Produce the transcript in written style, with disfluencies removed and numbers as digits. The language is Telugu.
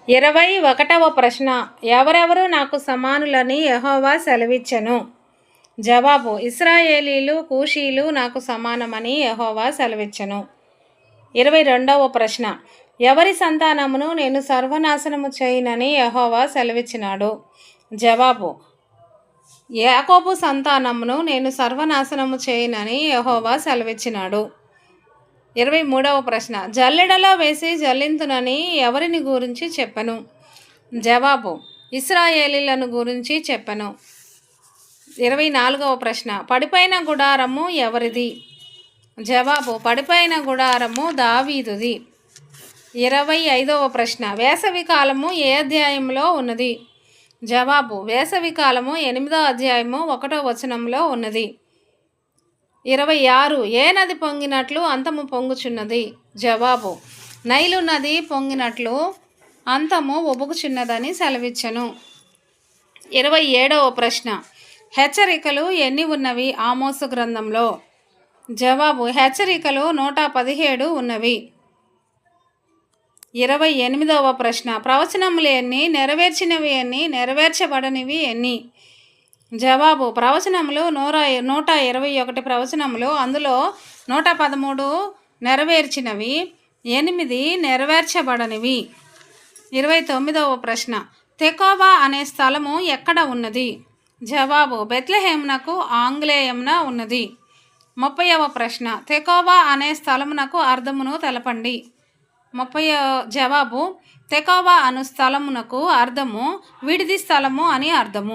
21వ ప్రశ్న, ఎవరెవరు నాకు సమానులని యెహోవా సెలవిచ్చెను? జవాబు, ఇశ్రాయేలీలు కూషీలు నాకు సమానమని యెహోవా సెలవిచ్చెను. 22వ ప్రశ్న, ఎవరి సంతానమును నేను సర్వనాశనము చేయనని యెహోవా సెలవిచ్చినాడు? జవాబు, యాకోబు సంతానమును నేను సర్వనాశనము చేయనని యెహోవా సెలవిచ్చినాడు. 23వ ప్రశ్న, జల్లెడలో వేసి జల్లింతునని ఎవరిని గురించి చెప్పెను? జవాబు, ఇశ్రాయేలీలను గురించి చెప్పెను. 24వ ప్రశ్న, పడిపోయిన గుడారము ఎవరిది? జవాబు, పడిపోయిన గుడారము దావీదుది. 25వ ప్రశ్న, వేసవి కాలము ఏ అధ్యాయంలో ఉన్నది? జవాబు, వేసవి కాలము 8వ అధ్యాయము 1వ వచనంలో ఉన్నది. 26, ఏ నది పొంగినట్లు అంతము పొంగుచున్నది? జవాబు, నైలు నది పొంగినట్లు అంతము ఉబుకుచున్నదని సెలవిచ్చెను. 27వ ప్రశ్న, హెచ్చరికలు ఎన్ని ఉన్నవి ఆమోసు గ్రంథంలో? జవాబు, హెచ్చరికలు 117 ఉన్నవి. 28వ ప్రశ్న, ప్రవచనములు ఎన్ని, నెరవేర్చినవి ఎన్ని, నెరవేర్చబడనివి ఎన్ని? జవాబు, ప్రవచనములు 121 ప్రవచనములు, అందులో 113 నెరవేర్చినవి, 8 నెరవేర్చబడనివి. 29వ ప్రశ్న, తెకోవా అనే స్థలము ఎక్కడ ఉన్నది? జవాబు, బెత్లెహేమునకు ఆంగ్లేయమున ఉన్నది. 30వ ప్రశ్న, తెకోవా అనే స్థలమునకు అర్థమును తెలపండి. జవాబు, తెకోవా అను స్థలమునకు అర్థము విడిది స్థలము అని అర్థము.